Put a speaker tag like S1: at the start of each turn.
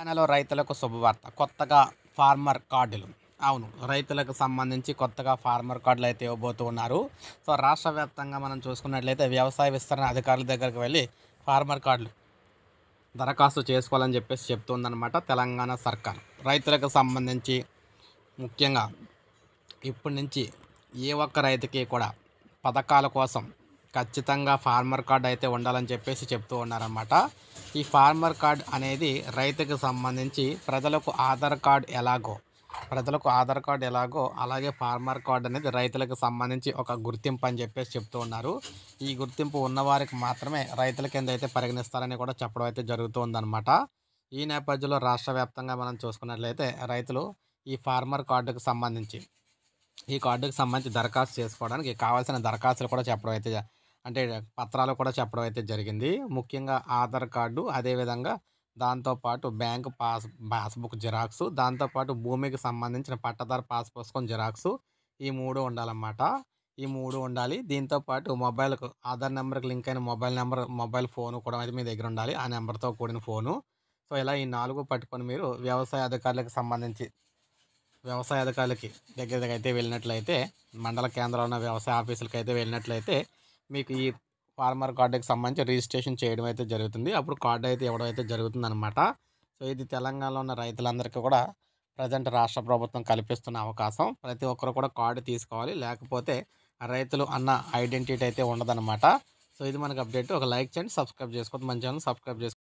S1: తెలంగాణలో రైతులకు శుభవార్త. కొత్తగా ఫార్మర్ కార్డులు. అవును. రైతులకు సంబంధించి కొత్తగా ఫార్మర్ కార్డులు అయితే ఇవ్వబోతూ ఉన్నారు. సో, రాష్ట్ర వ్యాప్తంగా మనం చూసుకున్నట్లయితే వ్యవసాయ విస్తరణ అధికారుల దగ్గరికి వెళ్ళి ఫార్మర్ కార్డులు దరఖాస్తు చేసుకోవాలని చెప్పేసి చెప్తుందనమాట తెలంగాణ సర్కార్. రైతులకు సంబంధించి ముఖ్యంగా ఇప్పటి నుంచి ఏ ఒక్క రైతుకి కూడా పథకాల కోసం ఖచ్చితంగా ఫార్మర్ కార్డ్ అయితే ఉండాలని చెప్పేసి చెప్తూ ఉన్నారన్నమాట. ఈ ఫార్మర్ కార్డ్ అనేది రైతుకు సంబంధించి ప్రజలకు ఆధార్ కార్డ్ ఎలాగో అలాగే ఫార్మర్ కార్డ్ అనేది రైతులకు సంబంధించి ఒక గుర్తింపు అని చెప్పేసి చెప్తూ ఉన్నారు. ఈ గుర్తింపు ఉన్నవారికి మాత్రమే రైతుల కింద అయితే పరిగణిస్తారని కూడా చెప్పడం అయితే జరుగుతూ ఉందన్నమాట. ఈ నేపథ్యంలో రాష్ట్ర వ్యాప్తంగా మనం చూసుకున్నట్లయితే రైతులు ఈ ఫార్మర్ కార్డుకు సంబంధించి దరఖాస్తు చేసుకోవడానికి కావాల్సిన దరఖాస్తులు కూడా చెప్పడం అయితే అంటే పత్రాలు కూడా చెప్పడం అయితే జరిగింది. ముఖ్యంగా ఆధార్ కార్డు, అదేవిధంగా దాంతోపాటు బ్యాంకు పాస్‌బుక్ జిరాక్సు, దాంతోపాటు భూమికి సంబంధించిన పట్టాదారు పాస్ పుస్తకం జిరాక్సు, ఈ 3 ఉండాలన్నమాట. ఈ 3 ఉండాలి. దీంతో పాటు మొబైల్‌కు ఆధార్ నెంబర్‌కి లింక్ అయిన మొబైల్ ఫోను కూడా అయితే మీ దగ్గర ఉండాలి. ఆ నెంబర్‌తో కూడిన ఫోను. సో, ఇలా ఈ 4 పట్టుకొని మీరు వ్యవసాయ అధికారులకి దగ్గరకైతే వెళ్ళినట్లయితే, మండల కేంద్రంలో ఉన్న వ్యవసాయ ఆఫీసులకైతే వెళ్ళినట్లయితే మీకు ఈ ఫార్మర్ కార్డుకి సంబంధించి రిజిస్ట్రేషన్ చేయడం అయితే జరుగుతుంది. అప్పుడు కార్డు అయితే ఇవ్వడం అయితే జరుగుతుందనమాట. సో, ఇది తెలంగాణలో ఉన్న రైతులందరికీ కూడా ప్రజెంట్ రాష్ట్ర ప్రభుత్వం కల్పిస్తున్న అవకాశం. ప్రతి ఒక్కరు కూడా కార్డు తీసుకోవాలి. లేకపోతే రైతులు అన్న ఐడెంటిటీ అయితే ఉండదనమాట. సో, ఇది మనకు అప్డేట్. ఒక లైక్ చేయండి, సబ్స్క్రైబ్ చేసుకోవద్దు. మన ఛానల్ సబ్స్క్రైబ్ చేసుకోండి.